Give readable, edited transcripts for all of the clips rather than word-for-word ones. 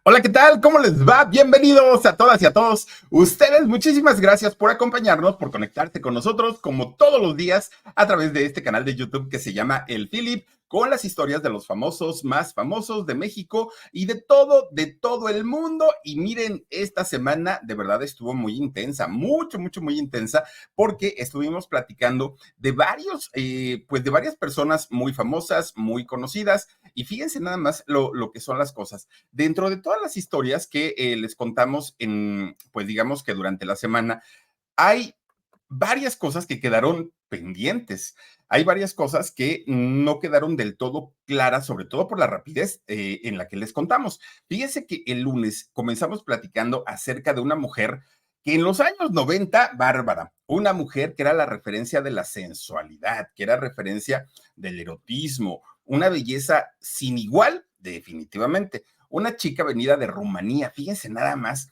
Hola, ¿qué tal? ¿Cómo les va? Bienvenidos a todas y a todos ustedes. Muchísimas gracias por acompañarnos, por conectarse con nosotros como todos los días a través de este canal de YouTube que se llama El Philip, con las historias de los famosos más famosos de México y de todo el mundo. Y miren, esta semana de verdad estuvo muy intensa, muy intensa, porque estuvimos platicando de de varias personas muy famosas, muy conocidas. Y fíjense nada más lo que son las cosas. Dentro de todas las historias que les contamos pues digamos que durante la semana, hay varias cosas que quedaron pendientes. Hay varias cosas que no quedaron del todo claras, sobre todo por la rapidez en la que les contamos. Fíjense que el lunes comenzamos platicando acerca de una mujer que en los años 90, Bárbara, una mujer que era la referencia de la sensualidad, que era referencia del erotismo, una belleza sin igual, definitivamente. Una chica venida de Rumanía, fíjense nada más,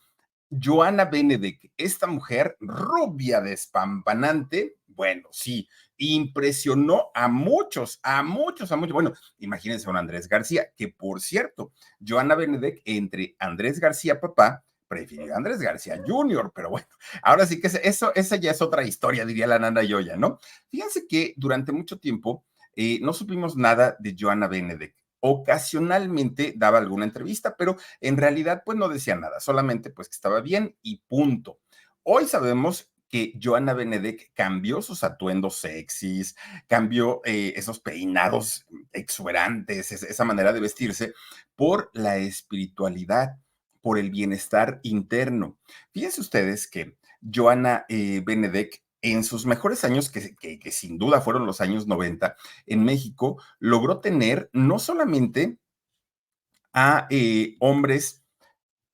Joana Benedek, esta mujer rubia, despampanante, bueno, sí, impresionó a muchos, a muchos, a muchos. Bueno, imagínense a un Andrés García, que por cierto, Joana Benedek entre Andrés García papá, prefirió a Andrés García Jr., pero bueno, ahora sí que esa ya es otra historia, diría la Nana Yoya, ¿no? Fíjense que durante mucho tiempo no supimos nada de Joana Benedek. Ocasionalmente daba alguna entrevista, pero en realidad pues no decía nada, solamente pues que estaba bien y punto. Hoy sabemos que Joana Benedek cambió sus atuendos sexys, cambió esos peinados exuberantes, esa manera de vestirse por la espiritualidad, por el bienestar interno. Fíjense ustedes que Joana Benedek en sus mejores años, que sin duda fueron los años 90, en México, logró tener no solamente a hombres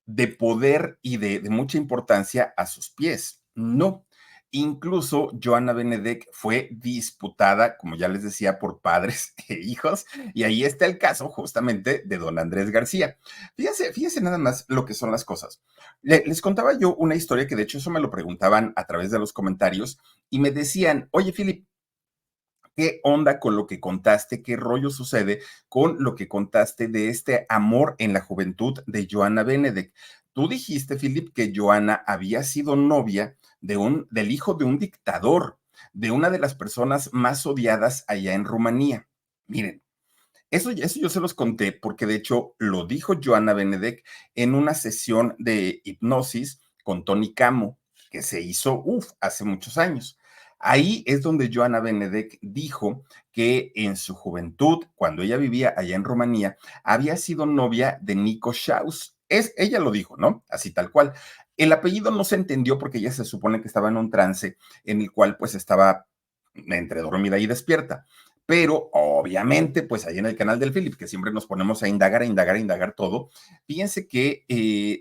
de poder y de mucha importancia a sus pies. No. Incluso Joana Benedek fue disputada, como ya les decía, por padres e hijos, y ahí está el caso justamente de don Andrés García. Fíjense nada más lo que son las cosas. Les contaba yo una historia que de hecho eso me lo preguntaban a través de los comentarios y me decían, oye, Philip, ¿qué onda con lo que contaste? ¿Qué rollo sucede con lo que contaste de este amor en la juventud de Joana Benedek? Tú dijiste, Philip, que Joana había sido novia del hijo de un dictador, de una de las personas más odiadas allá en Rumanía. Miren, eso yo se los conté porque de hecho lo dijo Joana Benedek en una sesión de hipnosis con Tony Camo, que se hizo, hace muchos años. Ahí es donde Joana Benedek dijo que en su juventud, cuando ella vivía allá en Rumanía, había sido novia de Nico Schaus. Ella lo dijo, ¿no? Así tal cual. El apellido no se entendió porque ella se supone que estaba en un trance en el cual pues estaba entre dormida y despierta. Pero obviamente, pues ahí en el canal del Philip, que siempre nos ponemos a indagar, a indagar, a indagar todo, fíjense que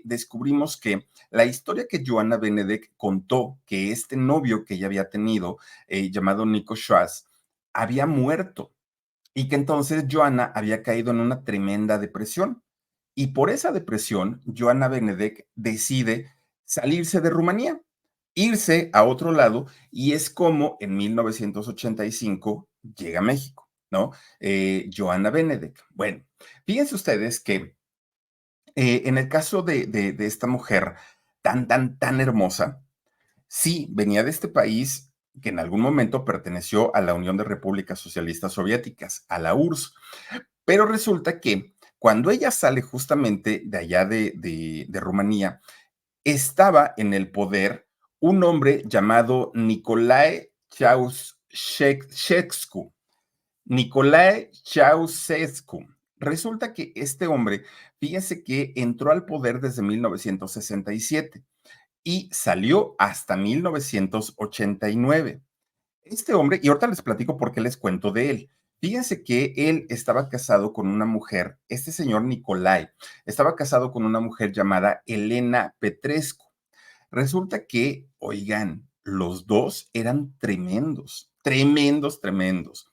descubrimos que la historia que Joana Benedek contó, que este novio que ella había tenido, llamado Nico Schwarz, había muerto y que entonces Joana había caído en una tremenda depresión. Y por esa depresión, Joana Benedek decide salirse de Rumanía, irse a otro lado, y es como en 1985 llega a México, ¿no? Joana Benedek. Bueno, fíjense ustedes que en el caso de esta mujer tan hermosa, sí, venía de este país que en algún momento perteneció a la Unión de Repúblicas Socialistas Soviéticas, a la URSS, pero resulta que cuando ella sale justamente de allá de Rumanía, estaba en el poder un hombre llamado Nicolae Ceausescu. Nicolae Ceausescu. Resulta que este hombre, fíjense que entró al poder desde 1967 y salió hasta 1989. Este hombre, y ahorita les platico por qué les cuento de él. Fíjense que él estaba casado con una mujer, este señor Nicolai, estaba casado con una mujer llamada Elena Petrescu. Resulta que, oigan, los dos eran tremendos, tremendos, tremendos.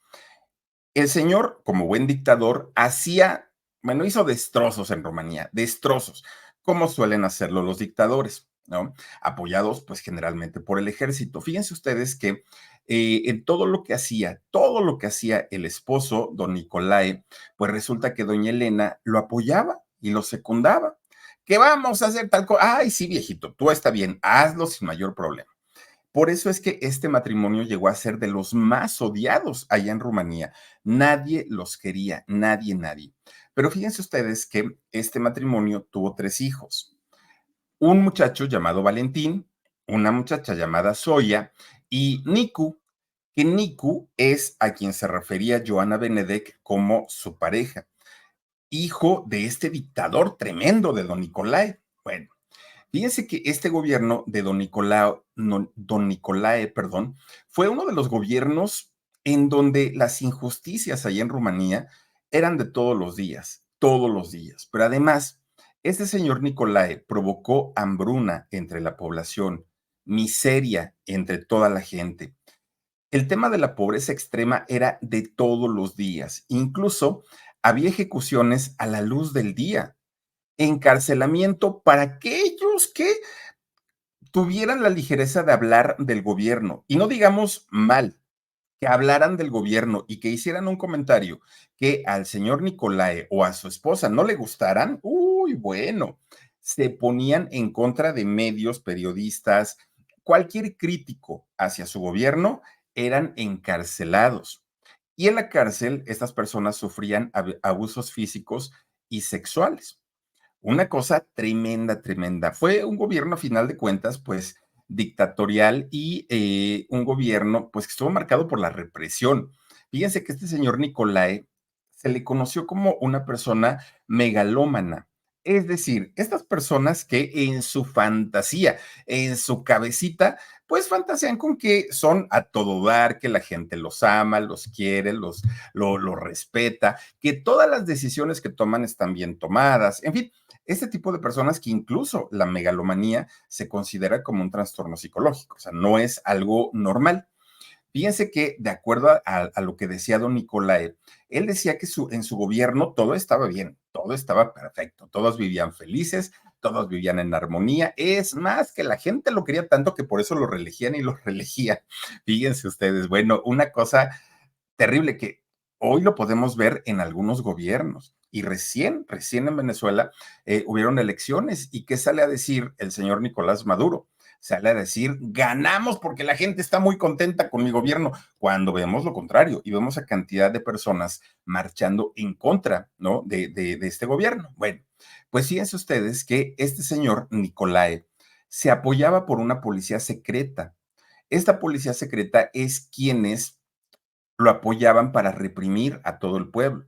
El señor, como buen dictador, bueno, hizo destrozos en Rumanía, destrozos, como suelen hacerlo los dictadores, ¿no? Apoyados, pues, generalmente por el ejército. Fíjense ustedes que en todo lo que hacía el esposo, don Nicolae, pues resulta que doña Elena lo apoyaba y lo secundaba. ¿Qué vamos a hacer tal cosa? Ay, sí, viejito, tú está bien, hazlo sin mayor problema. Por eso es que este matrimonio llegó a ser de los más odiados allá en Rumanía. Nadie los quería, nadie, nadie. Pero fíjense ustedes que este matrimonio tuvo tres hijos. Un muchacho llamado Valentín, una muchacha llamada Zoya y Nicu, que Nicu es a quien se refería Joana Benedek como su pareja, hijo de este dictador tremendo de don Nicolae. Bueno, fíjense que este gobierno de don Nicolae, perdón, fue uno de los gobiernos en donde las injusticias allá en Rumanía eran de todos los días. Pero además, este señor Nicolae provocó hambruna entre la población, miseria entre toda la gente. El tema de la pobreza extrema era de todos los días. Incluso había ejecuciones a la luz del día, encarcelamiento para aquellos que tuvieran la ligereza de hablar del gobierno, y no digamos mal, que hablaran del gobierno y que hicieran un comentario que al señor Nicolae o a su esposa no le gustaran, uy, bueno, se ponían en contra de medios, periodistas, cualquier crítico hacia su gobierno eran encarcelados. Y en la cárcel, estas personas sufrían abusos físicos y sexuales. Una cosa tremenda, tremenda. Fue un gobierno, a final de cuentas, pues dictatorial y un gobierno, pues que estuvo marcado por la represión. Fíjense que este señor Nicolae se le conoció como una persona megalómana. Es decir, estas personas que en su fantasía, en su cabecita, pues fantasean con que son a todo dar, que la gente los ama, los quiere, los respeta, que todas las decisiones que toman están bien tomadas. En fin, este tipo de personas que incluso la megalomanía se considera como un trastorno psicológico, o sea, no es algo normal. Fíjense que, de acuerdo a lo que decía don Nicolae, él decía que en su gobierno todo estaba bien, todo estaba perfecto, todos vivían felices, todos vivían en armonía. Es más, que la gente lo quería tanto que por eso lo reelegían y lo reelegían. Fíjense ustedes, bueno, una cosa terrible que hoy lo podemos ver en algunos gobiernos. Y recién en Venezuela hubieron elecciones. ¿Y qué sale a decir el señor Nicolás Maduro? Sale a decir, ganamos porque la gente está muy contenta con mi gobierno, cuando vemos lo contrario y vemos a cantidad de personas marchando en contra, ¿no? De este gobierno. Bueno, pues fíjense ustedes que este señor Nicolae se apoyaba por una policía secreta. Esta policía secreta es quienes lo apoyaban para reprimir a todo el pueblo.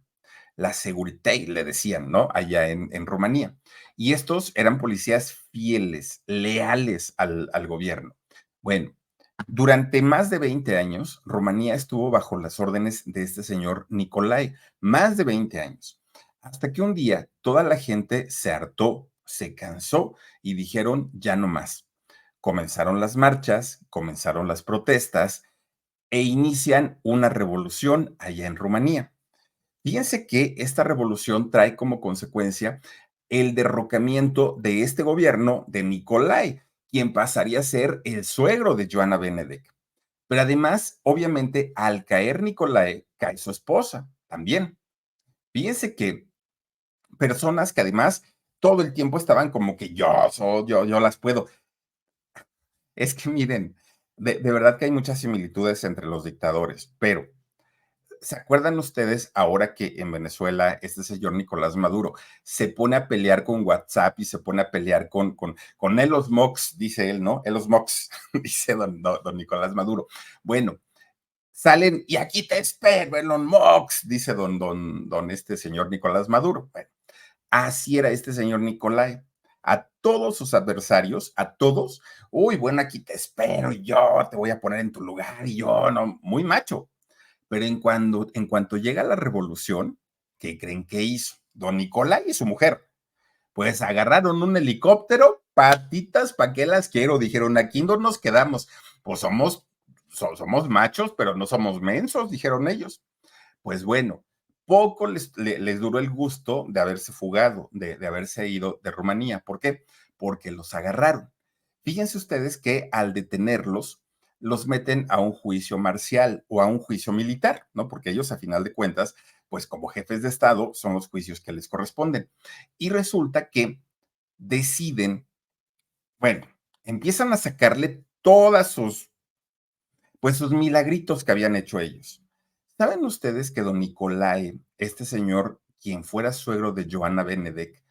La Seguritei, le decían, ¿no? Allá en Rumanía. Y estos eran policías fieles, leales al gobierno. Bueno, durante más de 20 años, Rumanía estuvo bajo las órdenes de este señor Nicolae, más de 20 años, hasta que un día toda la gente se hartó, se cansó y dijeron, ya no más. Comenzaron las marchas, comenzaron las protestas e inician una revolución allá en Rumanía. Fíjense que esta revolución trae como consecuencia el derrocamiento de este gobierno de Nicolae, quien pasaría a ser el suegro de Joana Benedek. Pero además, obviamente, al caer Nicolae, cae su esposa también. Fíjense que personas que además todo el tiempo estaban como que yo las puedo. Es que miren, de verdad que hay muchas similitudes entre los dictadores, pero ¿se acuerdan ustedes ahora que en Venezuela este señor Nicolás Maduro se pone a pelear con WhatsApp y se pone a pelear con Elon Musk, dice él, ¿no? Elon Musk, dice don Nicolás Maduro. Bueno, salen y aquí te espero, Elon Musk, dice don este señor Nicolás Maduro. Bueno, así era este señor Nicolás. A todos sus adversarios, a todos, uy, bueno, aquí te espero, y yo te voy a poner en tu lugar, y yo, no, muy macho. Pero en cuanto llega la revolución, ¿qué creen que hizo? Don Nicolás y su mujer, pues agarraron un helicóptero patitas, ¿para qué las quiero? Dijeron, aquí no nos quedamos. Pues somos machos, pero no somos mensos, dijeron ellos. Pues bueno, poco les duró el gusto de haberse fugado, de haberse ido de Rumanía. ¿Por qué? Porque los agarraron. Fíjense ustedes que al detenerlos, los meten a un juicio marcial o a un juicio militar, ¿no? Porque ellos, a final de cuentas, pues como jefes de Estado, son los juicios que les corresponden. Y resulta que deciden, bueno, empiezan a sacarle todas pues sus milagritos que habían hecho ellos. ¿Saben ustedes que don Nicolae, este señor, quien fuera suegro de Joana Benedek,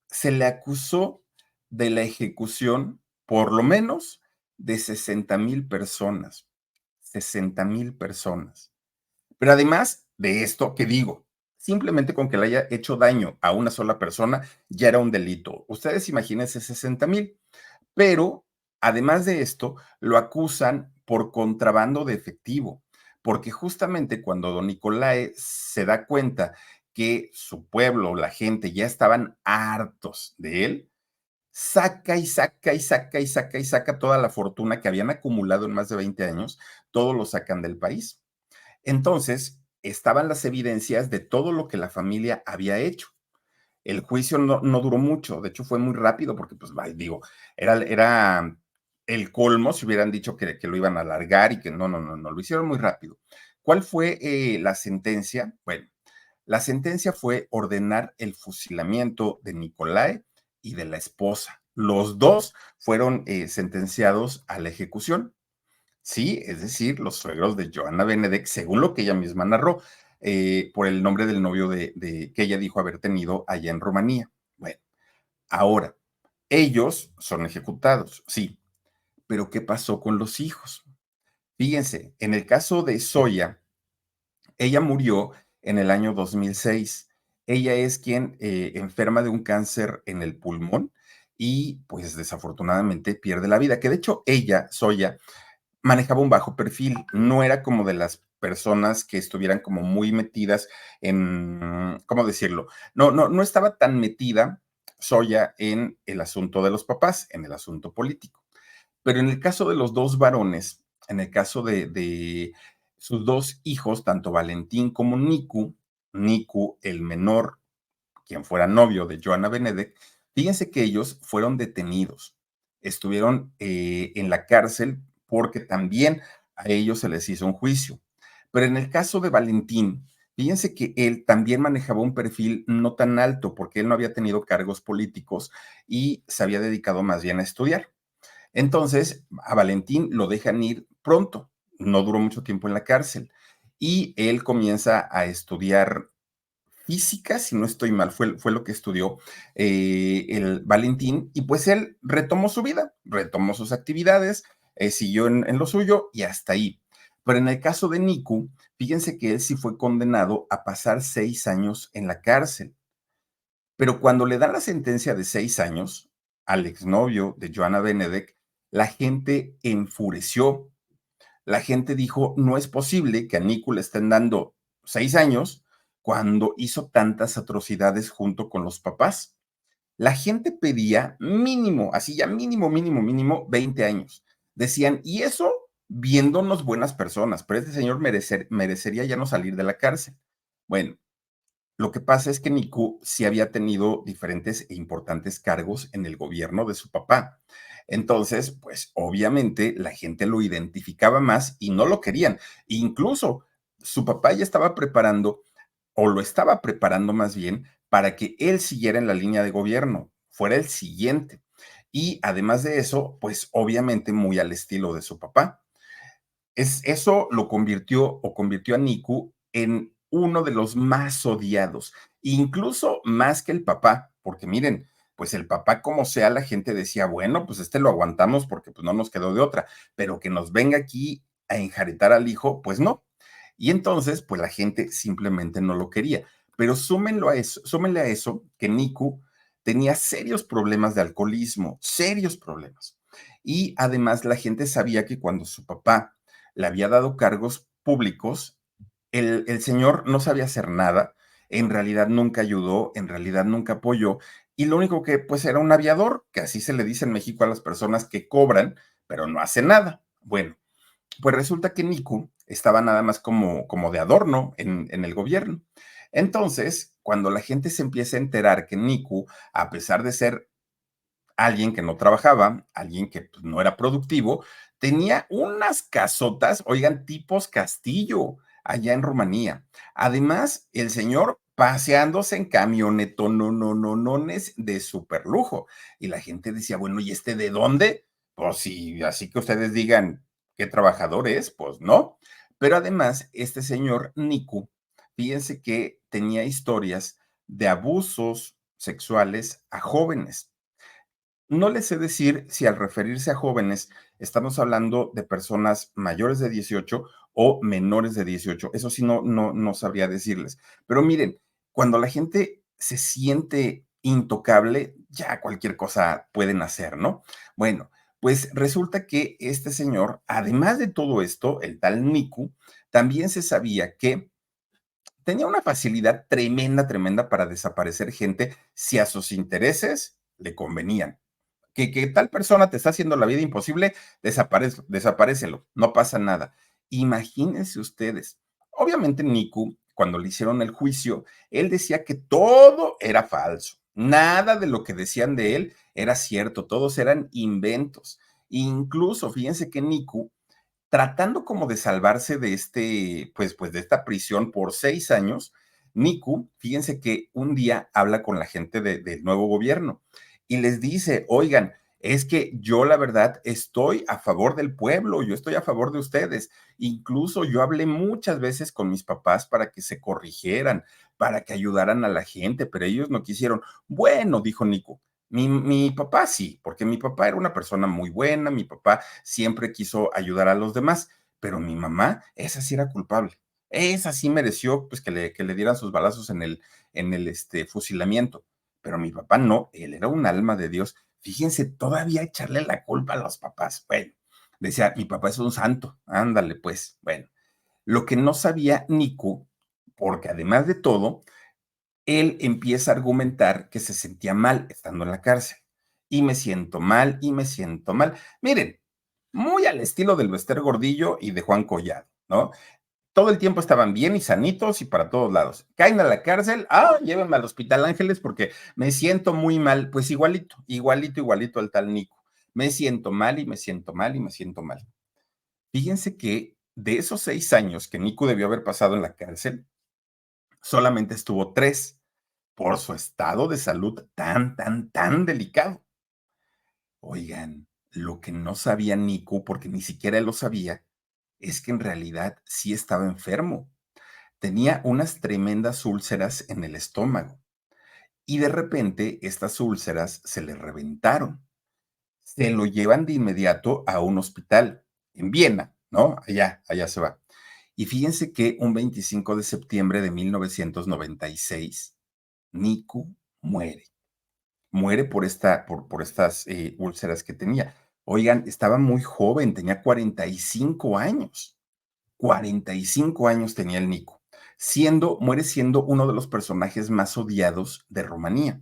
se le acusó de la ejecución, por lo menos, de 60,000 personas? 60,000 personas. Pero además de esto, que digo, simplemente con que le haya hecho daño a una sola persona, ya era un delito. Ustedes imagínense 60,000. Pero, además de esto, lo acusan por contrabando de efectivo, porque justamente cuando don Nicolae se da cuenta que su pueblo, la gente, ya estaban hartos de él, saca y saca y saca y saca y saca toda la fortuna que habían acumulado en más de 20 años, todo lo sacan del país. Entonces, estaban las evidencias de todo lo que la familia había hecho. El juicio no duró mucho, de hecho fue muy rápido porque, pues, digo, era el colmo si hubieran dicho que lo iban a alargar y que no, lo hicieron muy rápido. ¿Cuál fue la sentencia? Bueno, la sentencia fue ordenar el fusilamiento de Nicolae y de la esposa. Los dos fueron sentenciados a la ejecución. Sí, es decir, los suegros de Joana Benedek, según lo que ella misma narró, por el nombre del novio que ella dijo haber tenido allá en Rumanía. Bueno, ahora, ellos son ejecutados, sí, pero ¿qué pasó con los hijos? Fíjense, en el caso de Zoya, ella murió en el año 2006. Ella es quien enferma de un cáncer en el pulmón y pues desafortunadamente pierde la vida, que de hecho ella, Zoya, manejaba un bajo perfil, no era como de las personas que estuvieran como muy metidas en, ¿cómo decirlo? No estaba tan metida Soya en el asunto de los papás, en el asunto político. Pero en el caso de los dos varones, en el caso de sus dos hijos, tanto Valentín como Niku, el menor, quien fuera novio de Joana Benedek, fíjense que ellos fueron detenidos, estuvieron en la cárcel porque también a ellos se les hizo un juicio. Pero en el caso de Valentín, fíjense que él también manejaba un perfil no tan alto porque él no había tenido cargos políticos y se había dedicado más bien a estudiar. Entonces, a Valentín lo dejan ir pronto, no duró mucho tiempo en la cárcel y él comienza a estudiar física, si no estoy mal, fue lo que estudió el Valentín, y pues él retomó su vida, retomó sus actividades, siguió en lo suyo y hasta ahí. Pero en el caso de Niku, fíjense que él sí fue condenado a pasar 6 años en la cárcel. Pero cuando le dan la sentencia de 6 años al exnovio de Joana Benedek, la gente enfureció. La gente dijo, no es posible que a Nico le estén dando 6 años cuando hizo tantas atrocidades junto con los papás. La gente pedía mínimo, así ya mínimo, 20 años. Decían, y eso viéndonos buenas personas, pero este señor merecería ya no salir de la cárcel. Bueno, lo que pasa es que Niku sí había tenido diferentes e importantes cargos en el gobierno de su papá. Entonces, pues obviamente la gente lo identificaba más y no lo querían. Incluso su papá ya estaba preparando, o lo estaba preparando más bien, para que él siguiera en la línea de gobierno, fuera el siguiente. Y además de eso, pues obviamente muy al estilo de su papá. Eso lo convirtió a Niku en uno de los más odiados, incluso más que el papá, porque miren, pues el papá como sea, la gente decía, bueno, pues este lo aguantamos porque pues no nos quedó de otra, pero que nos venga aquí a enjaretar al hijo, pues no. Y entonces, pues la gente simplemente no lo quería. Pero súmenle a eso que Niku tenía serios problemas de alcoholismo, serios problemas. Y además la gente sabía que cuando su papá le había dado cargos públicos, el señor no sabía hacer nada, en realidad nunca ayudó, en realidad nunca apoyó, y lo único que pues era un aviador, que así se le dice en México a las personas que cobran, pero no hacen nada. Bueno, pues resulta que Niku estaba nada más como de adorno en el gobierno. Entonces, cuando la gente se empieza a enterar que Niku, a pesar de ser alguien que no trabajaba, alguien que pues, no era productivo, tenía unas casotas, oigan, tipos castillo, allá en Rumanía. Además, el señor paseándose en camionetonononones de super lujo. Y la gente decía, bueno, ¿y este de dónde? Pues sí, así que ustedes digan qué trabajador es, pues no. Pero además, este señor Niku, fíjense que tenía historias de abusos sexuales a jóvenes. No les sé decir si al referirse a jóvenes estamos hablando de personas mayores de 18 o menores de 18. Eso sí, no sabría decirles. Pero miren, cuando la gente se siente intocable, ya cualquier cosa pueden hacer, ¿no? Bueno, pues resulta que este señor, además de todo esto, el tal Niku, también se sabía que tenía una facilidad tremenda, tremenda para desaparecer gente si a sus intereses le convenían que tal persona te está haciendo la vida imposible, desaparécelo, no pasa nada. Imagínense ustedes. Obviamente, Niku, cuando le hicieron el juicio, él decía que todo era falso. Nada de lo que decían de él era cierto, todos eran inventos. Incluso, fíjense que Niku, tratando como de salvarse de pues de esta prisión por 6 años, Niku, fíjense que un día habla con la gente del nuevo gobierno y les dice, oigan, es que yo la verdad estoy a favor del pueblo, yo estoy a favor de ustedes. Incluso yo hablé muchas veces con mis papás para que se corrigieran, para que ayudaran a la gente, pero ellos no quisieron. Bueno, dijo Niku, mi papá sí, porque mi papá era una persona muy buena, mi papá siempre quiso ayudar a los demás, pero mi mamá, esa sí era culpable. Esa sí mereció pues que le dieran sus balazos en el fusilamiento. Pero mi papá no, él era un alma de Dios. Fíjense, todavía echarle la culpa a los papás. Bueno, decía, mi papá es un santo. Ándale, pues. Bueno, lo que no sabía Nico, porque además de todo, él empieza a argumentar que se sentía mal estando en la cárcel. Y me siento mal, y me siento mal. Miren, muy al estilo del Bester Gordillo y de Juan Collado, ¿no? Todo el tiempo estaban bien y sanitos y para todos lados. Caen a la cárcel, llévenme al Hospital Ángeles porque me siento muy mal. Pues igualito, igualito, igualito al tal Nico. Me siento mal y me siento mal y me siento mal. Fíjense que de esos 6 años que Nico debió haber pasado en la cárcel, solamente estuvo 3 por su estado de salud tan, tan, tan delicado. Oigan, lo que no sabía Nico, porque ni siquiera él lo sabía, es que en realidad sí estaba enfermo. Tenía unas tremendas úlceras en el estómago y de repente estas úlceras se le reventaron. Se lo llevan de inmediato a un hospital en Viena, ¿no? Allá se va. Y fíjense que un 25 de septiembre de 1996, Niku muere. Muere por estas úlceras que tenía. Oigan, estaba muy joven, tenía 45 años. 45 años tenía el Nico, muere siendo uno de los personajes más odiados de Rumanía.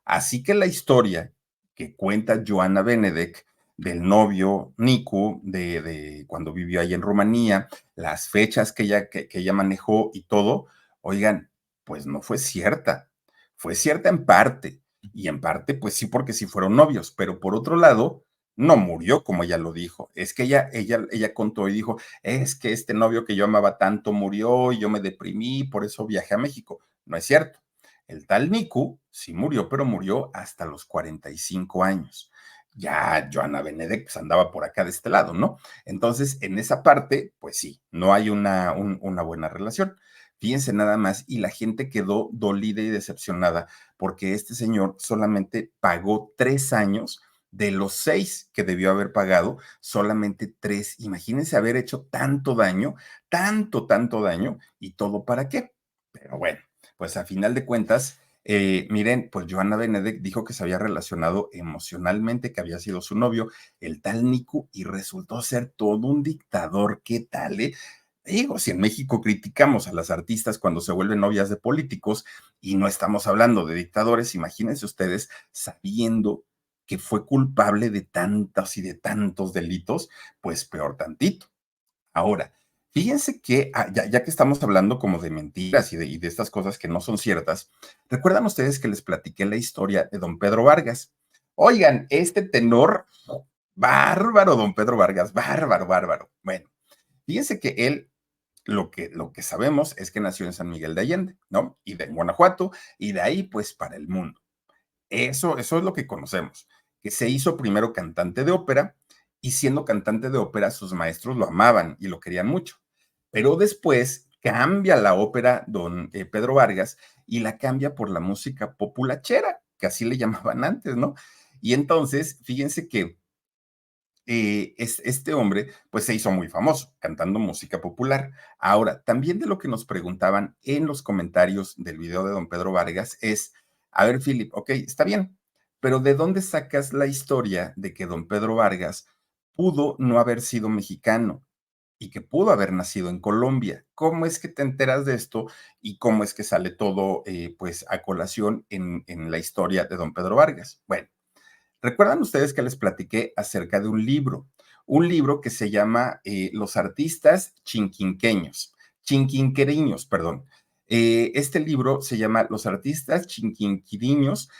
Así que la historia que cuenta Joana Benedek del novio Nicu, de cuando vivió ahí en Rumanía, las fechas que ella manejó y todo, oigan, pues no fue cierta. Fue cierta en parte, y en parte, pues sí, porque sí fueron novios, pero por otro lado, no murió como ella lo dijo. Es que ella contó y dijo, es que este novio que yo amaba tanto murió y yo me deprimí, por eso viajé a México. No es cierto. El tal Niku sí murió, pero murió hasta los 45 años. Ya Joana Benedek pues, andaba por acá de este lado, ¿no? Entonces, en esa parte, pues sí, no hay una buena relación. Fíjense nada más, y la gente quedó dolida y decepcionada porque este señor solamente pagó 3 años de los 6 que debió haber pagado, solamente 3. Imagínense haber hecho tanto, tanto daño, y todo para qué. Pero bueno, pues a final de cuentas, miren, pues Joana Benedek dijo que se había relacionado emocionalmente, que había sido su novio, el tal Niku, y resultó ser todo un dictador. ¿Qué tal, eh? Digo, si en México criticamos a las artistas cuando se vuelven novias de políticos y no estamos hablando de dictadores, imagínense ustedes sabiendo que fue culpable de tantos y de tantos delitos, pues peor tantito. Ahora, fíjense que ya que estamos hablando como de mentiras y de estas cosas que no son ciertas, ¿recuerdan ustedes que les platiqué la historia de don Pedro Vargas? Oigan, este tenor, bárbaro, don Pedro Vargas, bárbaro, bárbaro. Bueno, fíjense que él lo que sabemos es que nació en San Miguel de Allende, ¿no? Y de Guanajuato, y de ahí, pues, para el mundo. Eso es lo que conocemos, que se hizo primero cantante de ópera, y siendo cantante de ópera, sus maestros lo amaban y lo querían mucho. Pero después cambia la ópera don Pedro Vargas y la cambia por la música populachera, que así le llamaban antes, ¿no? Y entonces, fíjense que este hombre, pues se hizo muy famoso cantando música popular. Ahora, también de lo que nos preguntaban en los comentarios del video de don Pedro Vargas es, a ver, Philip, ok, está bien, pero ¿de dónde sacas la historia de que don Pedro Vargas pudo no haber sido mexicano y que pudo haber nacido en Colombia? ¿Cómo es que te enteras de esto y cómo es que sale todo, pues, a colación en la historia de don Pedro Vargas? Bueno. ¿Recuerdan ustedes que les platiqué acerca de un libro que se llama Los artistas chinquinqueños, chinquinquereños, perdón? Este libro se llama Los artistas chinquinquiriños,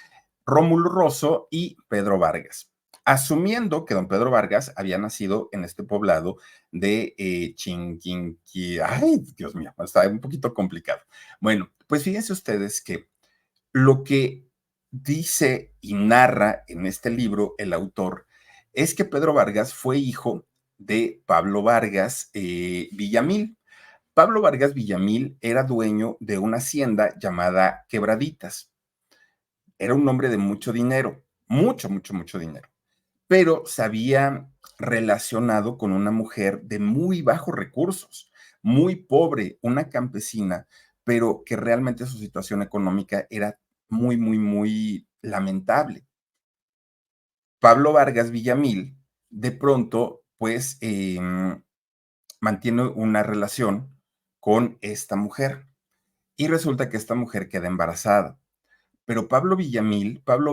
Rómulo Rosso y Pedro Vargas. Asumiendo que don Pedro Vargas había nacido en este poblado de Chinquinqui. Ay, Dios mío, está un poquito complicado. Bueno, pues fíjense ustedes que lo que dice y narra en este libro el autor es que Pedro Vargas fue hijo de Pablo Vargas Villamil. Pablo Vargas Villamil era dueño de una hacienda llamada Quebraditas. Era un hombre de mucho dinero, mucho, mucho, mucho dinero, pero se había relacionado con una mujer de muy bajos recursos, muy pobre, una campesina, pero que realmente su situación económica era muy, muy, muy lamentable. Pablo Vargas Villamil, de pronto, pues, mantiene una relación con esta mujer y resulta que esta mujer queda embarazada. Pero Pablo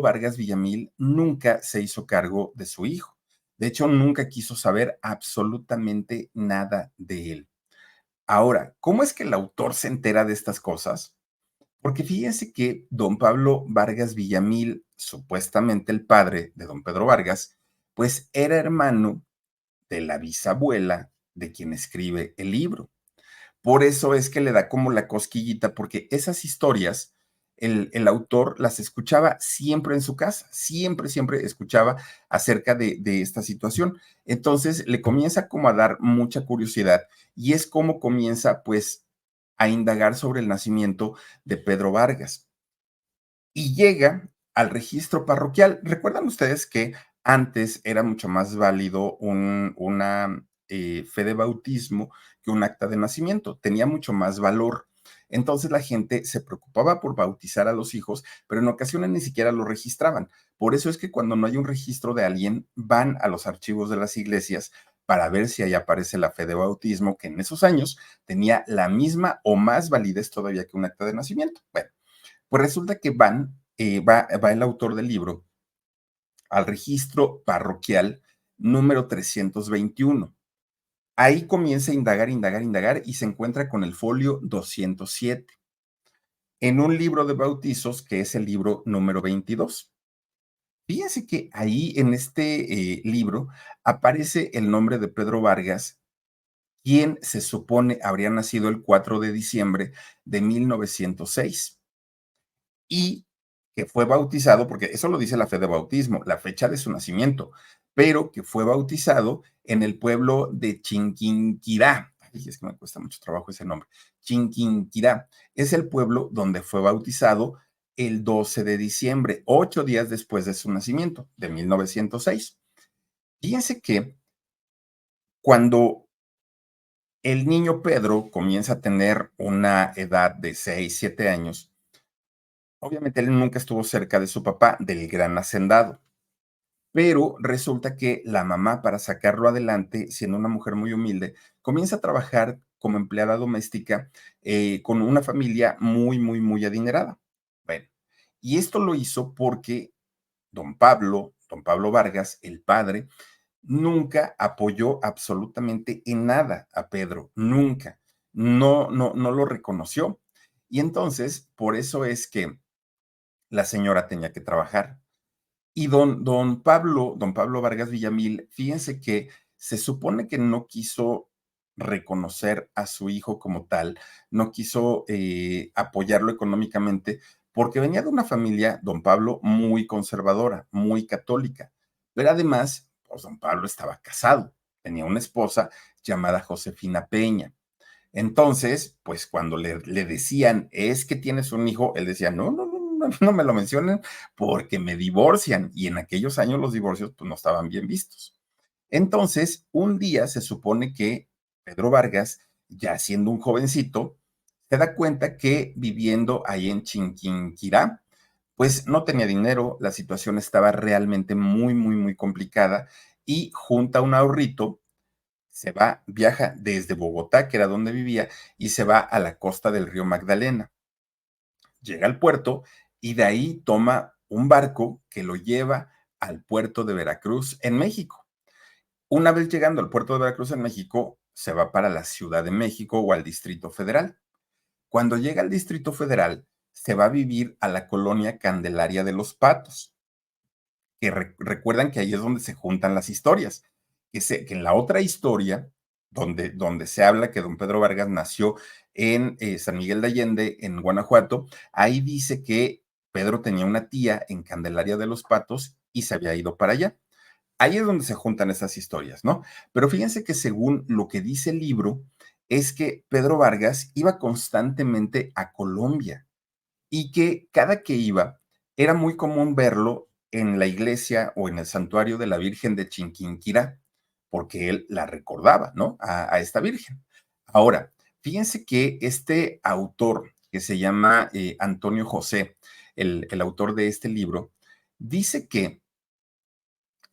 Vargas Villamil, nunca se hizo cargo de su hijo. De hecho, nunca quiso saber absolutamente nada de él. Ahora, ¿cómo es que el autor se entera de estas cosas? Porque fíjense que don Pablo Vargas Villamil, supuestamente el padre de don Pedro Vargas, pues era hermano de la bisabuela de quien escribe el libro. Por eso es que le da como la cosquillita, porque esas historias el autor las escuchaba siempre en su casa, siempre, siempre escuchaba acerca de esta situación. Entonces le comienza como a dar mucha curiosidad y es como comienza pues a indagar sobre el nacimiento de Pedro Vargas y llega al registro parroquial. ¿Recuerdan ustedes que antes era mucho más válido una fe de bautismo que un acta de nacimiento? Tenía mucho más valor. Entonces la gente se preocupaba por bautizar a los hijos, pero en ocasiones ni siquiera lo registraban. Por eso es que cuando no hay un registro de alguien, van a los archivos de las iglesias para ver si ahí aparece la fe de bautismo, que en esos años tenía la misma o más validez todavía que un acta de nacimiento. Bueno, pues resulta que va el autor del libro al registro parroquial número 321. Ahí comienza a indagar, indagar, indagar y se encuentra con el folio 207 en un libro de bautizos que es el libro número 22. Fíjense que ahí en este libro aparece el nombre de Pedro Vargas, quien se supone habría nacido el 4 de diciembre de 1906 y que fue bautizado, porque eso lo dice la fe de bautismo, la fecha de su nacimiento, pero que fue bautizado en el pueblo de Chinquinquirá. Ay, es que me cuesta mucho trabajo ese nombre. Chinquinquirá es el pueblo donde fue bautizado el 12 de diciembre, 8 días después de su nacimiento, de 1906. Fíjense que cuando el niño Pedro comienza a tener una edad de 6, 7 años, obviamente él nunca estuvo cerca de su papá, del gran hacendado, pero resulta que la mamá, para sacarlo adelante, siendo una mujer muy humilde, comienza a trabajar como empleada doméstica con una familia muy, muy, muy adinerada. Bueno, y esto lo hizo porque don Pablo Vargas, el padre, nunca apoyó absolutamente en nada a Pedro, nunca. No lo reconoció. Y entonces, por eso es que la señora tenía que trabajar. Y don Pablo Vargas Villamil, fíjense que se supone que no quiso reconocer a su hijo como tal, no quiso apoyarlo económicamente, porque venía de una familia, don Pablo, muy conservadora, muy católica. Pero además, pues don Pablo estaba casado, tenía una esposa llamada Josefina Peña. Entonces, pues cuando le decían, es que tienes un hijo, él decía, no me lo mencionen porque me divorcian. Y en aquellos años los divorcios pues no estaban bien vistos. Entonces, un día se supone que Pedro Vargas, ya siendo un jovencito, se da cuenta que viviendo ahí en Chinquinquirá, pues no tenía dinero, la situación estaba realmente muy, muy, muy complicada y junta un ahorrito, se va, viaja desde Bogotá, que era donde vivía, y se va a la costa del río Magdalena. Llega al puerto y de ahí toma un barco que lo lleva al puerto de Veracruz en México. Una vez llegando al puerto de Veracruz en México, se va para la Ciudad de México o al Distrito Federal. Cuando llega al Distrito Federal, se va a vivir a la colonia Candelaria de los Patos, que recuerdan que ahí es donde se juntan las historias, que en la otra historia, donde se habla que don Pedro Vargas nació en San Miguel de Allende, en Guanajuato, ahí dice que Pedro tenía una tía en Candelaria de los Patos y se había ido para allá. Ahí es donde se juntan esas historias, ¿no? Pero fíjense que según lo que dice el libro, es que Pedro Vargas iba constantemente a Colombia y que cada que iba era muy común verlo en la iglesia o en el santuario de la Virgen de Chinquinquirá, porque él la recordaba, ¿no? A esta Virgen. Ahora, fíjense que este autor, que se llama Antonio José, el autor de este libro, dice que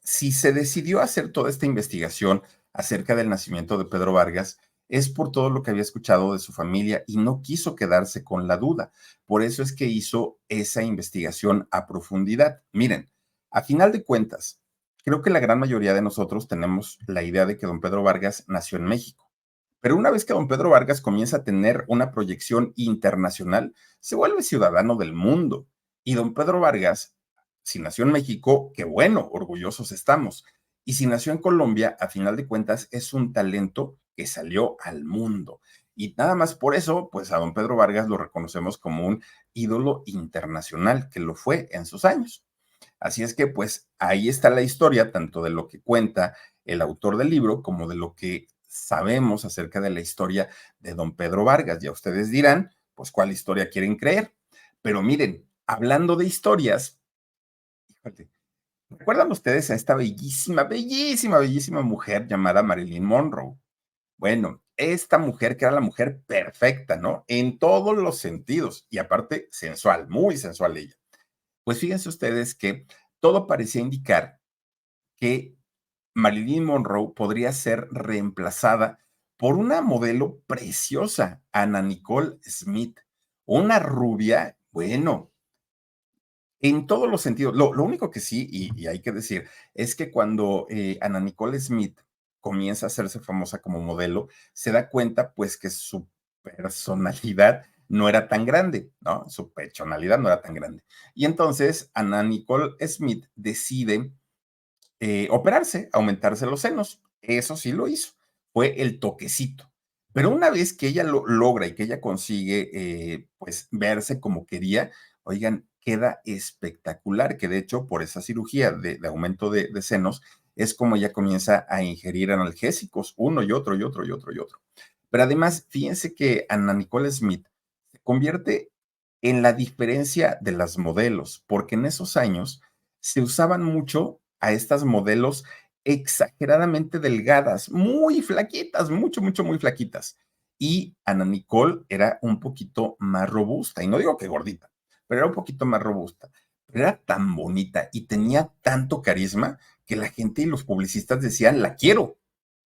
si se decidió hacer toda esta investigación acerca del nacimiento de Pedro Vargas, es por todo lo que había escuchado de su familia y no quiso quedarse con la duda. Por eso es que hizo esa investigación a profundidad. Miren, a final de cuentas, creo que la gran mayoría de nosotros tenemos la idea de que don Pedro Vargas nació en México. Pero una vez que don Pedro Vargas comienza a tener una proyección internacional, se vuelve ciudadano del mundo. Y don Pedro Vargas, si nació en México, qué bueno, orgullosos estamos. Y si nació en Colombia, a final de cuentas, es un talento que salió al mundo. Y nada más por eso, pues a don Pedro Vargas lo reconocemos como un ídolo internacional, que lo fue en sus años. Así es que, pues, ahí está la historia, tanto de lo que cuenta el autor del libro como de lo que sabemos acerca de la historia de don Pedro Vargas. Ya ustedes dirán, pues, cuál historia quieren creer. Pero miren, hablando de historias, fíjate, ¿recuerdan ustedes a esta bellísima, bellísima, bellísima mujer llamada Marilyn Monroe? Bueno, esta mujer que era la mujer perfecta, ¿no? En todos los sentidos y aparte sensual, muy sensual ella. Pues fíjense ustedes que todo parecía indicar que Marilyn Monroe podría ser reemplazada por una modelo preciosa, Anna Nicole Smith, una rubia, bueno, en todos los sentidos. Lo único que sí, y hay que decir, es que cuando Anna Nicole Smith comienza a hacerse famosa como modelo, se da cuenta pues que su personalidad no era tan grande, ¿no? Su personalidad no era tan grande. Y entonces Anna Nicole Smith decide operarse, aumentarse los senos. Eso sí lo hizo. Fue el toquecito. Pero una vez que ella lo logra y que ella consigue, pues, verse como quería, oigan, queda espectacular, que de hecho, por esa cirugía de aumento de senos, es como ella comienza a ingerir analgésicos, uno y otro y otro y otro y otro. Pero además, fíjense que Anna Nicole Smith se convierte en la diferencia de las modelos, porque en esos años se usaban mucho a estas modelos exageradamente delgadas, muy flaquitas, mucho, mucho, muy flaquitas. Y Ana Nicole era un poquito más robusta, y no digo que gordita, pero era un poquito más robusta. Pero era tan bonita y tenía tanto carisma que la gente y los publicistas decían, la quiero.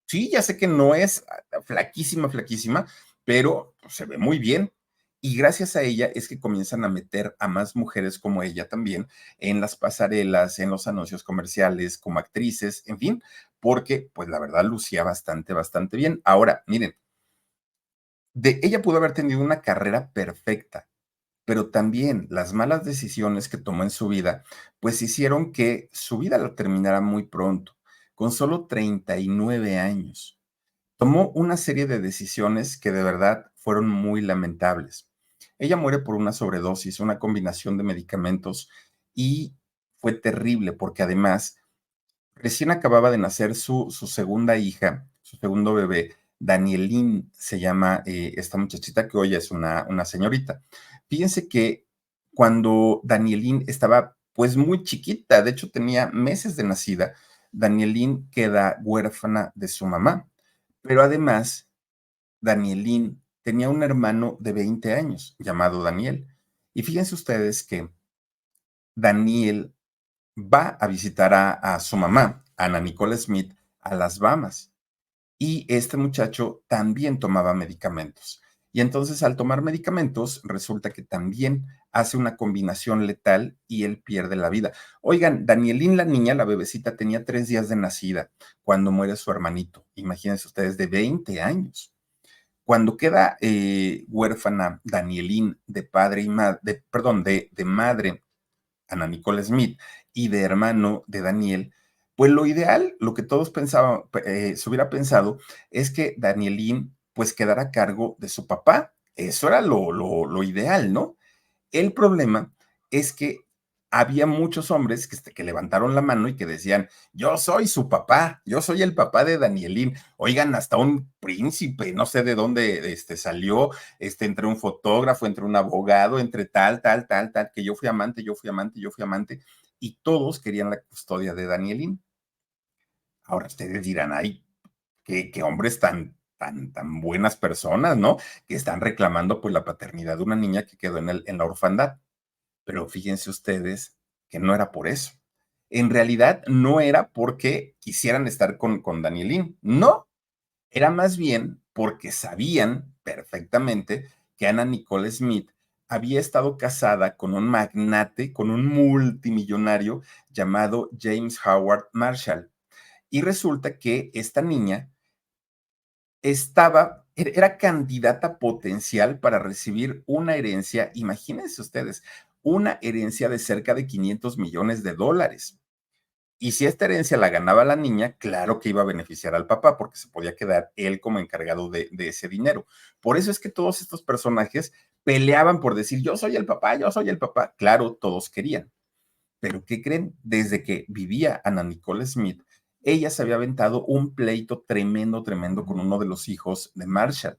Sí, ya sé que no es flaquísima, flaquísima, pero pues, se ve muy bien. Y gracias a ella es que comienzan a meter a más mujeres como ella también en las pasarelas, en los anuncios comerciales, como actrices, en fin, porque pues la verdad lucía bastante, bastante bien. Ahora, miren, de ella pudo haber tenido una carrera perfecta, pero también las malas decisiones que tomó en su vida, pues hicieron que su vida la terminara muy pronto, con solo 39 años. Tomó una serie de decisiones que de verdad fueron muy lamentables. Ella muere por una sobredosis, una combinación de medicamentos y fue terrible porque además recién acababa de nacer su segunda hija, su segundo bebé, Danielín se llama esta muchachita que hoy es una señorita. Fíjense que cuando Danielín estaba pues muy chiquita, de hecho tenía meses de nacida, Danielín queda huérfana de su mamá, pero además Danielín tenía un hermano de 20 años llamado Daniel. Y fíjense ustedes que Daniel va a visitar a su mamá, Ana Nicole Smith, a las Bahamas. Y este muchacho también tomaba medicamentos. Y entonces al tomar medicamentos, resulta que también hace una combinación letal y él pierde la vida. Oigan, Danielín, la niña, la bebecita, tenía 3 días de nacida cuando muere su hermanito. Imagínense ustedes, de 20 años. Cuando queda huérfana Danielín de padre y madre, perdón, de madre Ana Nicole Smith y de hermano de Daniel, pues lo ideal, lo que todos pensaban, se hubiera pensado, es que Danielín pues quedara a cargo de su papá. Eso era lo ideal, ¿no? El problema es que había muchos hombres que levantaron la mano y que decían, yo soy su papá, yo soy el papá de Danielín. Oigan, hasta un príncipe, no sé de dónde salió, entre un fotógrafo, entre un abogado, entre tal, tal, tal, tal, que yo fui amante, yo fui amante, yo fui amante, y todos querían la custodia de Danielín. Ahora ustedes dirán, ay, qué hombres tan buenas personas, ¿no? Que están reclamando pues la paternidad de una niña que quedó en la orfandad. Pero fíjense ustedes que no era por eso. En realidad no era porque quisieran estar con Danielín, no, era más bien porque sabían perfectamente que Anna Nicole Smith había estado casada con un magnate, con un multimillonario llamado James Howard Marshall. Y resulta que esta niña era candidata potencial para recibir una herencia, imagínense ustedes, una herencia de cerca de $500 millones. Y si esta herencia la ganaba la niña, claro que iba a beneficiar al papá, porque se podía quedar él como encargado de ese dinero. Por eso es que todos estos personajes peleaban por decir, yo soy el papá, yo soy el papá. Claro, todos querían. Pero ¿qué creen? Desde que vivía Ana Nicole Smith, ella se había aventado un pleito tremendo, tremendo con uno de los hijos de Marshall.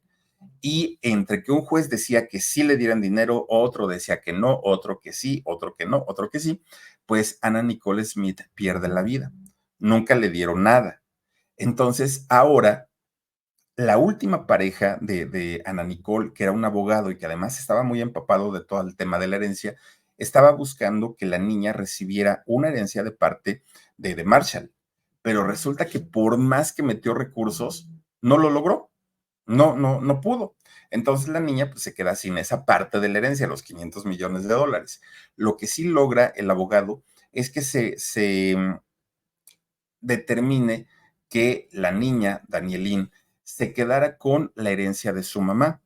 Y entre que un juez decía que sí le dieran dinero, otro decía que no, otro que sí, otro que no, otro que sí, pues Ana Nicole Smith pierde la vida. Nunca le dieron nada. Entonces, ahora, la última pareja de Ana Nicole, que era un abogado y que además estaba muy empapado de todo el tema de la herencia, estaba buscando que la niña recibiera una herencia de parte de Marshall. Pero resulta que por más que metió recursos, no lo logró, no pudo. Entonces la niña pues se queda sin esa parte de la herencia, los $500 millones. Lo que sí logra el abogado es que se determine que la niña, Danielín, se quedara con la herencia de su mamá,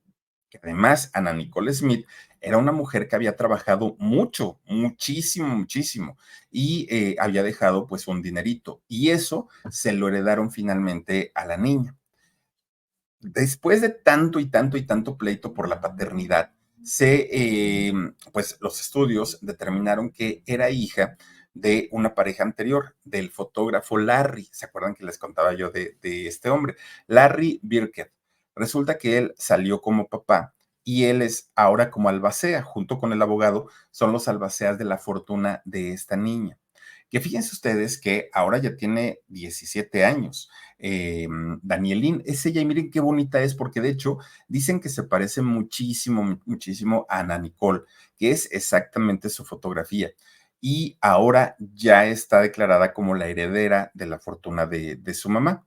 que además Ana Nicole Smith era una mujer que había trabajado mucho, muchísimo, muchísimo, y había dejado pues un dinerito, y eso se lo heredaron finalmente a la niña. Después de tanto y tanto y tanto pleito por la paternidad, pues los estudios determinaron que era hija de una pareja anterior, del fotógrafo Larry. ¿Se acuerdan que les contaba yo de este hombre? Larry Birkett. Resulta que él salió como papá y él es ahora como albacea, junto con el abogado, son los albaceas de la fortuna de esta niña. Que fíjense ustedes que ahora ya tiene 17 años. Danielín es ella y miren qué bonita es porque de hecho dicen que se parece muchísimo, muchísimo a Ana Nicole, que es exactamente su fotografía. Y ahora ya está declarada como la heredera de la fortuna de su mamá.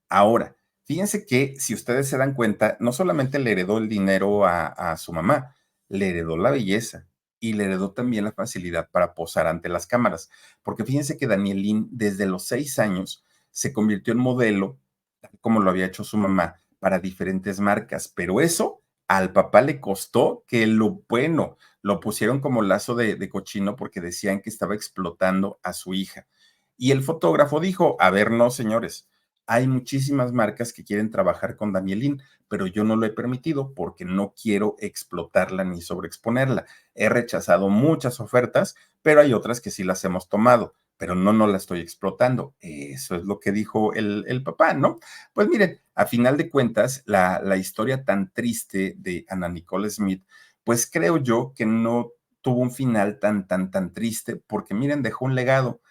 Ahora, fíjense que si ustedes se dan cuenta, no solamente le heredó el dinero a su mamá, le heredó la belleza y le heredó también la facilidad para posar ante las cámaras, porque fíjense que Danielín desde los 6 años se convirtió en modelo, tal como lo había hecho su mamá, para diferentes marcas, pero eso al papá le costó que bueno, lo pusieron como lazo de cochino porque decían que estaba explotando a su hija. Y el fotógrafo dijo, a ver, no, señores, hay muchísimas marcas que quieren trabajar con Danielín, pero yo no lo he permitido porque no quiero explotarla ni sobreexponerla. He rechazado muchas ofertas, pero hay otras que sí las hemos tomado, pero no la estoy explotando. Eso es lo que dijo el papá, ¿no? Pues miren, a final de cuentas, la historia tan triste de Ana Nicole Smith, pues creo yo que no tuvo un final tan triste, porque miren, dejó un legado,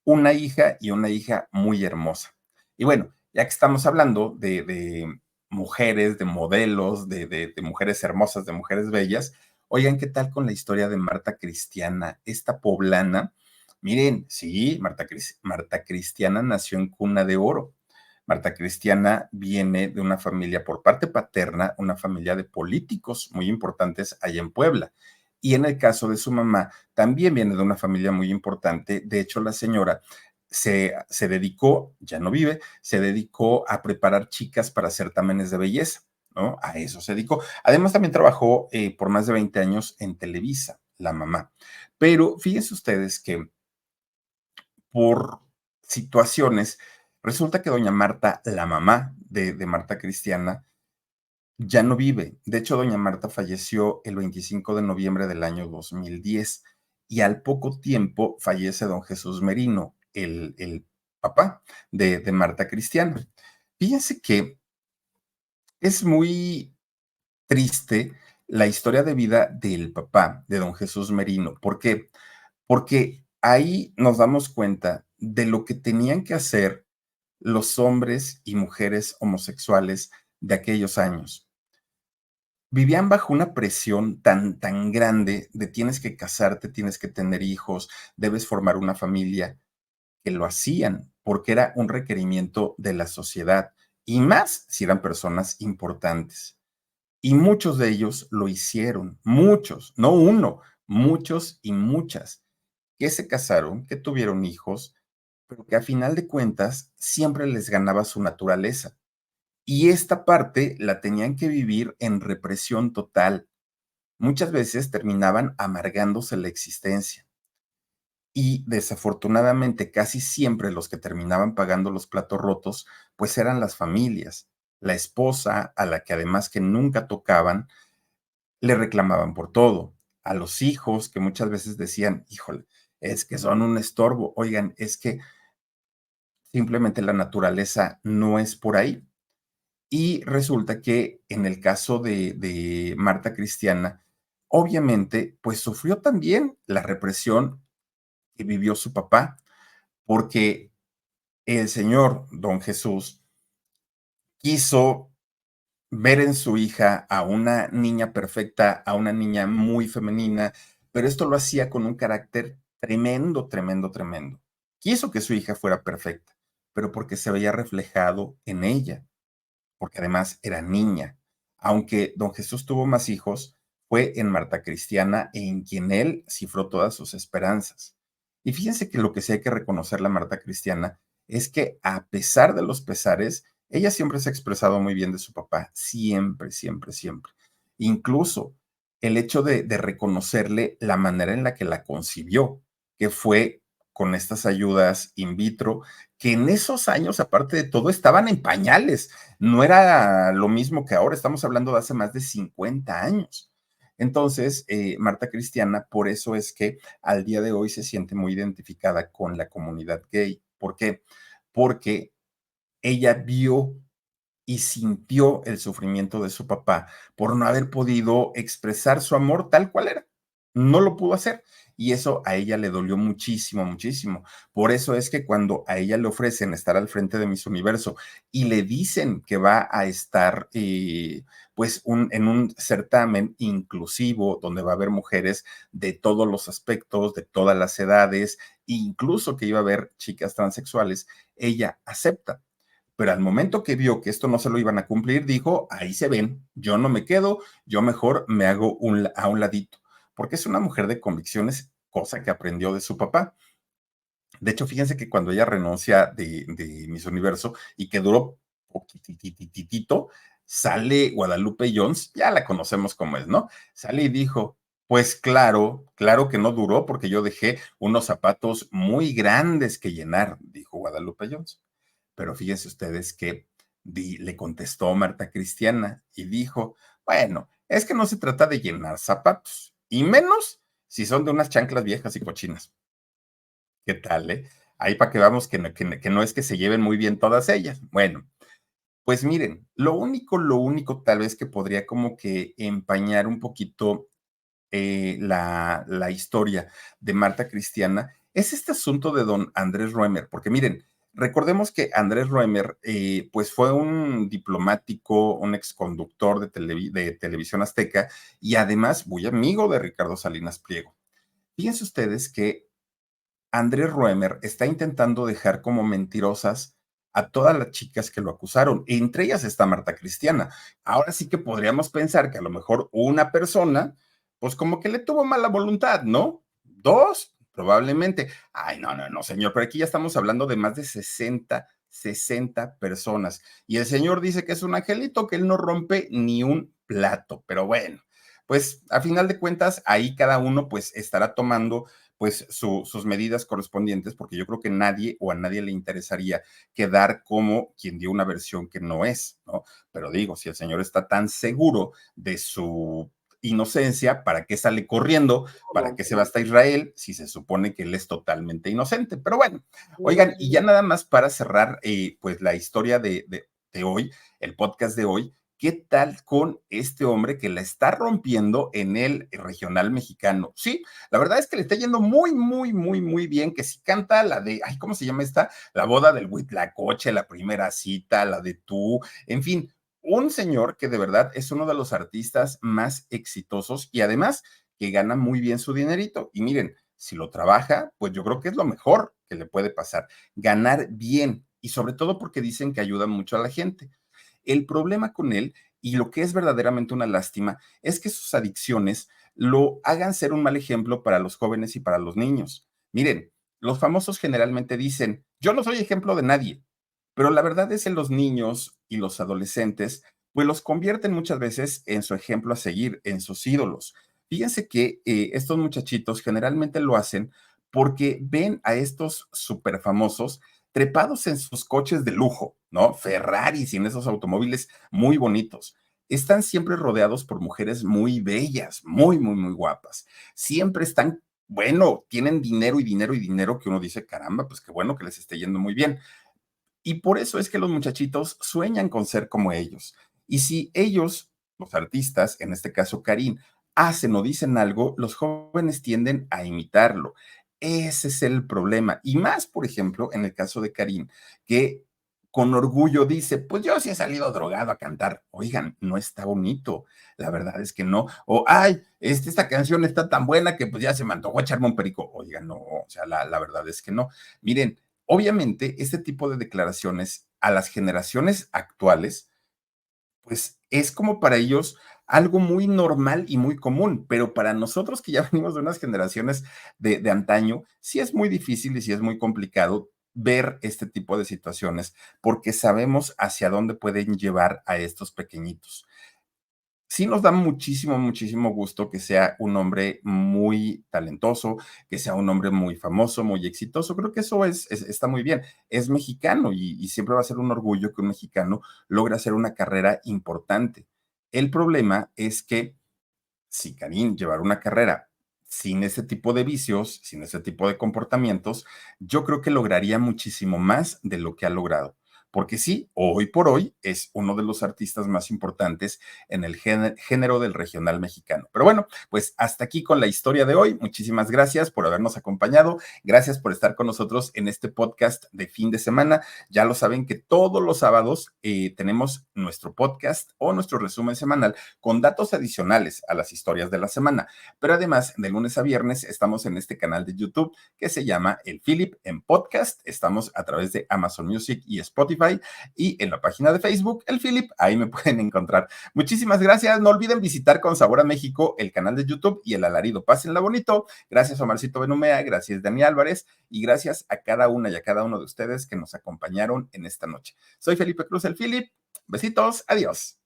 una hija y una hija muy hermosa. Y bueno, ya que estamos hablando de mujeres, de modelos, de mujeres hermosas, de mujeres bellas, oigan, ¿qué tal con la historia de Marta Cristiana, esta poblana? Miren, sí, Marta Cristiana nació en cuna de oro. Marta Cristiana viene de una familia por parte paterna, una familia de políticos muy importantes allá en Puebla. Y en el caso de su mamá, también viene de una familia muy importante. De hecho, la señora se dedicó, ya no vive, se dedicó a preparar chicas para certámenes de belleza, ¿no? A eso se dedicó. Además, también trabajó por más de 20 años en Televisa, la mamá. Pero fíjense ustedes que por situaciones, resulta que doña Marta, la mamá de Marta Cristiana, ya no vive. De hecho, doña Marta falleció el 25 de noviembre del año 2010 y al poco tiempo fallece don Jesús Merino, el papá de Marta Cristiana. Fíjense que es muy triste la historia de vida del papá de don Jesús Merino. ¿Por qué? Porque ahí nos damos cuenta de lo que tenían que hacer los hombres y mujeres homosexuales de aquellos años. Vivían bajo una presión tan grande de tienes que casarte, tienes que tener hijos, debes formar una familia, que lo hacían porque era un requerimiento de la sociedad y más si eran personas importantes. Y muchos de ellos lo hicieron, muchos, no uno, muchos y muchas, que se casaron, que tuvieron hijos, pero que a final de cuentas siempre les ganaba su naturaleza. Y esta parte la tenían que vivir en represión total. Muchas veces terminaban amargándose la existencia. Y desafortunadamente casi siempre los que terminaban pagando los platos rotos, pues eran las familias. La esposa, a la que además que nunca tocaban, le reclamaban por todo. A los hijos, que muchas veces decían, híjole, es que son un estorbo. Oigan, es que simplemente la naturaleza no es por ahí. Y resulta que en el caso de Marta Cristiana, obviamente, pues sufrió también la represión que vivió su papá, porque el señor don Jesús quiso ver en su hija a una niña perfecta, a una niña muy femenina, pero esto lo hacía con un carácter tremendo. Quiso que su hija fuera perfecta, pero porque se veía reflejado en ella, porque además era niña. Aunque don Jesús tuvo más hijos, fue en Marta Cristiana en quien él cifró todas sus esperanzas. Y fíjense que lo que sí hay que reconocer la Marta Cristiana es que a pesar de los pesares, ella siempre se ha expresado muy bien de su papá, siempre. Incluso el hecho de reconocerle la manera en la que la concibió, que fue con estas ayudas in vitro, que en esos años, aparte de todo, estaban en pañales. No era lo mismo que ahora, estamos hablando de hace más de 50 años. Entonces, Marta Cristiana, por eso es que al día de hoy se siente muy identificada con la comunidad gay. ¿Por qué? Porque ella vio y sintió el sufrimiento de su papá por no haber podido expresar su amor tal cual era. No lo pudo hacer. Y eso a ella le dolió muchísimo. Por eso es que cuando a ella le ofrecen estar al frente de Miss Universo y le dicen que va a estar pues en un certamen inclusivo donde va a haber mujeres de todos los aspectos, de todas las edades, incluso que iba a haber chicas transexuales, ella acepta, pero al momento que vio que esto no se lo iban a cumplir, dijo, ahí se ven, yo no me quedo, yo mejor me hago a un ladito, porque es una mujer de convicciones, cosa que aprendió de su papá. De hecho, fíjense que cuando ella renuncia de Miss Universo y que duró poquitititito, sale Guadalupe Jones, ya la conocemos como es, ¿no? Sale y dijo, pues claro, claro que no duró porque yo dejé unos zapatos muy grandes que llenar, dijo Guadalupe Jones. Pero fíjense ustedes que le contestó Marta Cristiana y dijo, bueno, es que no se trata de llenar zapatos, y menos si son de unas chanclas viejas y cochinas. ¿Qué tal, eh? Ahí para que veamos que no es que se lleven muy bien todas ellas. Bueno, pues miren, lo único tal vez que podría como que empañar un poquito la historia de Marta Cristiana es este asunto de don Andrés Roemer, porque miren, recordemos que Andrés Roemer, pues fue un diplomático, un exconductor de televisión azteca y además muy amigo de Ricardo Salinas Pliego. Fíjense ustedes que Andrés Roemer está intentando dejar como mentirosas a todas las chicas que lo acusaron, entre ellas está Marta Cristiana. Ahora sí que podríamos pensar que a lo mejor una persona, pues como que le tuvo mala voluntad, ¿no? Dos, probablemente. Ay, no, no, no, señor, pero aquí ya estamos hablando de más de 60 personas. Y el señor dice que es un angelito, que él no rompe ni un plato, pero bueno. Pues a final de cuentas, ahí cada uno pues estará tomando pues sus medidas correspondientes, porque yo creo que nadie o a nadie le interesaría quedar como quien dio una versión que no es, ¿no? Pero digo, si el señor está tan seguro de su inocencia, ¿para qué sale corriendo? ¿Para qué se va hasta Israel si se supone que él es totalmente inocente? Pero bueno, oigan, y ya nada más para cerrar, pues la historia de hoy, el podcast de hoy, ¿qué tal con este hombre que la está rompiendo en el regional mexicano? Sí, la verdad es que le está yendo muy, muy, muy, muy bien, que si canta la de, ay, ¿cómo se llama esta? La boda del Huitlacoche, la primera cita, la de tú, en fin, un señor que de verdad es uno de los artistas más exitosos y además que gana muy bien su dinerito. Y miren, si lo trabaja, pues yo creo que es lo mejor que le puede pasar, ganar bien y sobre todo porque dicen que ayuda mucho a la gente. El problema con él, y lo que es verdaderamente una lástima, es que sus adicciones lo hagan ser un mal ejemplo para los jóvenes y para los niños. Miren, los famosos generalmente dicen, yo no soy ejemplo de nadie, pero la verdad es que los niños y los adolescentes, pues los convierten muchas veces en su ejemplo a seguir, en sus ídolos. Fíjense que estos muchachitos generalmente lo hacen porque ven a estos súper famosos trepados en sus coches de lujo, ¿no? Ferraris y en esos automóviles muy bonitos. Están siempre rodeados por mujeres muy bellas, muy, muy, muy guapas. Siempre están, bueno, tienen dinero y dinero y dinero que uno dice, caramba, pues qué bueno que les esté yendo muy bien. Y por eso es que los muchachitos sueñan con ser como ellos. Y si ellos, los artistas, en este caso Karim, hacen o dicen algo, los jóvenes tienden a imitarlo. Ese es el problema. Y más, por ejemplo, en el caso de Karim, que con orgullo dice, pues yo sí he salido drogado a cantar. Oigan, no está bonito. La verdad es que no. O, ay, esta canción está tan buena que pues ya se me antojó echarme un perico. Oigan, no, o sea, la verdad es que no. Miren, obviamente, este tipo de declaraciones a las generaciones actuales, pues es como para ellos algo muy normal y muy común, pero para nosotros que ya venimos de unas generaciones de antaño, sí es muy difícil y sí es muy complicado ver este tipo de situaciones porque sabemos hacia dónde pueden llevar a estos pequeñitos. Sí nos da muchísimo, muchísimo gusto que sea un hombre muy talentoso, que sea un hombre muy famoso, muy exitoso. Creo que eso está muy bien. Es mexicano y siempre va a ser un orgullo que un mexicano logre hacer una carrera importante. El problema es que si Karim llevara una carrera sin ese tipo de vicios, sin ese tipo de comportamientos, yo creo que lograría muchísimo más de lo que ha logrado. Porque sí, hoy por hoy es uno de los artistas más importantes en el género del regional mexicano. Pero bueno, pues hasta aquí con la historia de hoy. Muchísimas gracias por habernos acompañado. Gracias por estar con nosotros en este podcast de fin de semana. Ya lo saben que todos los sábados tenemos nuestro podcast o nuestro resumen semanal con datos adicionales a las historias de la semana. Pero además, de lunes a viernes estamos en este canal de YouTube que se llama El Philip en podcast. Estamos a través de Amazon Music y Spotify. Spotify y en la página de Facebook, El Philip, ahí me pueden encontrar. Muchísimas gracias. No olviden visitar Con Sabor a México el canal de YouTube y El Alarido. Pásenla bonito. Gracias, Omarcito Benumea. Gracias, Dani Álvarez. Y gracias a cada una y a cada uno de ustedes que nos acompañaron en esta noche. Soy Felipe Cruz, El Philip. Besitos. Adiós.